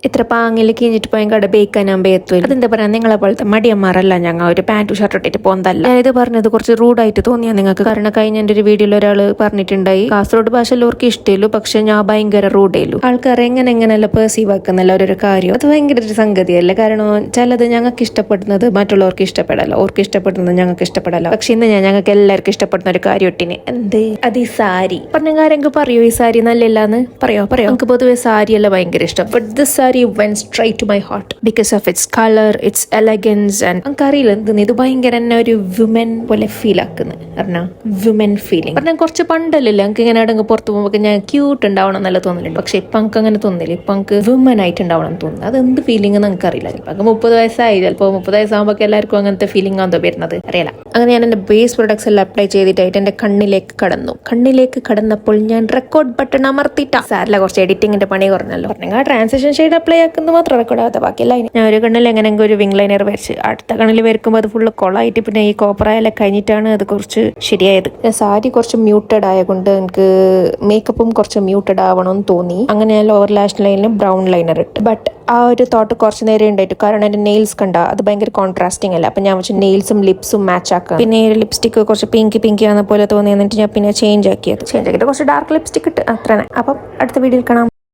ഇത്ര പാങ്ങിൽ കീഞ്ഞിട്ട് പോയി കട ബേക്കാനാകുമ്പോൾ എത്തും. അതെന്താ പറയാ, നിങ്ങളെ പോലത്തെ മടിയന്മാരല്ല ഞങ്ങൾ ഒരു പാൻറ്റും ഷർട്ട് ഇട്ടിട്ട് പോകുന്നതല്ല. ഇത് പറഞ്ഞത് കുറച്ച് റൂഡായിട്ട് തോന്നിയാ നിങ്ങൾക്ക്. കാരണം കഴിഞ്ഞ എൻ്റെ ഒരു വീഡിയോയിൽ ഒരാൾ പറഞ്ഞിട്ടുണ്ടായി കാസർഗോഡ് ഭാഷ എല്ലാവർക്കും ഇഷ്ടമല്ലോ, പക്ഷെ ഞാൻ ഭയങ്കര റൂഡേലു. ആൾക്കാർ എങ്ങനെയല്ല പേഴ്സീവ് ആക്കുന്നല്ല ഓരോരോ കാര്യം. അത് ഭയങ്കര ഒരു സംഗതിയല്ല. കാരണം ചിലത് ഞങ്ങൾക്ക് ഇഷ്ടപ്പെടുന്നത് മറ്റുള്ളവർക്ക് ഇഷ്ടപ്പെടല്ലോ, അവർക്ക് ഇഷ്ടപ്പെടുന്നത് ഞങ്ങൾക്ക് ഇഷ്ടപ്പെടല്ലോ. പക്ഷെ ഇന്ന് ഞങ്ങൾക്ക് എല്ലാവർക്കും ഇഷ്ടപ്പെടുന്ന ഒരു കാര്യം ഇട്ടിന്. എന്ത് അത്? ഈ സാരി പറഞ്ഞ ആരെങ്കിലും പറയോ ഈ സാരി നല്ലല്ലാന്ന്? പറയോ നമുക്ക് പൊതുവെ സാരിയല്ല ഭയങ്കര ഇഷ്ടം. But this sari went straight to my heart because of its color, its elegance and എനിക്കറിയില്ല എന്തെന്ന് ഇത് ഭയങ്കര എന്നെ ഒരു വിമൻ പോലെ ഫീൽ ആക്കുന്നത്. പറഞ്ഞാ വിമൻ ഫീലിംഗ് പറഞ്ഞാൽ കുറച്ച് പണ്ടല്ലേ എനിക്ക് ഇങ്ങനെ എവിടെയെങ്കിൽ പുറത്ത് പോകുമ്പോൾ ഞാൻ ക്യൂട്ട് ഉണ്ടാവണം എന്നല്ല തോന്നലുണ്ട്. പക്ഷെ ഇപ്പം എനിക്ക് അങ്ങനെ തോന്നില്ല. ഇപ്പം എനിക്ക് വിമൻ ആയിട്ട് ഉണ്ടാവണം എന്ന് തോന്നുന്നു. അത് എന്ത് ഫീലിംഗ് എന്ന് എനിക്കറിയില്ല. ചിലപ്പോൾ 30 വയസ്സായി, ചിലപ്പോൾ 30 വയസ്സാകുമ്പോൾ എല്ലാവർക്കും അങ്ങനത്തെ ഫീലിംഗ് ആണെന്തോ വരുന്നത് അറിയില്ല. അങ്ങനെ ഞാൻ എൻ്റെ ബേസ് പ്രൊഡക്ട്സ് എല്ലാം അപ്ലൈ ചെയ്തിട്ടായിട്ട് എൻ്റെ കണ്ണിലേക്ക് കടന്നപ്പോൾ ഞാൻ റെക്കോർഡ് ബട്ടൺ അമർത്തിട്ട. സാരില്ല, കുറച്ച് എഡിറ്റിങ്ങിന്റെ പണി കുറഞ്ഞല്ലോ. പറഞ്ഞാൽ ട്രാൻസിഷൻ ഷെയ്ഡ് അപ്ലൈ ആക്കുന്നത് മാത്രം റെക്കോർഡ് ആകാത്ത ബാക്കിയല്ല. ഞാൻ ഒരു കണ്ണിൽ എങ്ങനെയെങ്കിലും ഒരു വിങ് ലൈനർ വരച്ച് അടുത്ത കണ്ണിൽ വരക്കുമ്പോൾ അത് ഫുള്ള് കൊളായിട്ട് പിന്നെ ഈ കോപ്പറായെല്ലാം കഴിഞ്ഞിട്ടാണ് അത് കുറച്ച് ശരിയായത്. സാരി കുറച്ച് മ്യൂട്ടഡ് ആയതുകൊണ്ട് എനിക്ക് മേക്കപ്പും കുറച്ച് മ്യൂട്ടഡ് ആവണമെന്ന് തോന്നി. അങ്ങനെ ഞാൻ ലോവർ ലാഷ് ലൈനിലും ബ്രൗൺ ലൈനർ ഇട്ട്. ബട്ട് ആ ഒരു തോട്ട് കുറച്ച് നേരം ഉണ്ടായിട്ട്. കാരണം എൻ്റെ നെയിൽസ് കണ്ട അത് ഭയങ്കര കോൺട്രാസ്റ്റിംഗ് അല്ല. അപ്പം ഞാൻ വെച്ച് നെയിൽസും ലിപ്സും മാച്ച് ആക്കാം. പിന്നെ ഈ ലിപ്സ്റ്റിക്ക് കുറച്ച് പിങ്കി ആകുന്ന പോലെ തോന്നി. എന്നിട്ട് ഞാൻ പിന്നെ ചേഞ്ച് ആക്കിയിട്ട് കുറച്ച് ഡാർക്ക് ലിപ്സ്റ്റിക് ഇട്ട് അത്രയാണ്. അപ്പം അടുത്ത വീഡിയോയിൽ കാണാം.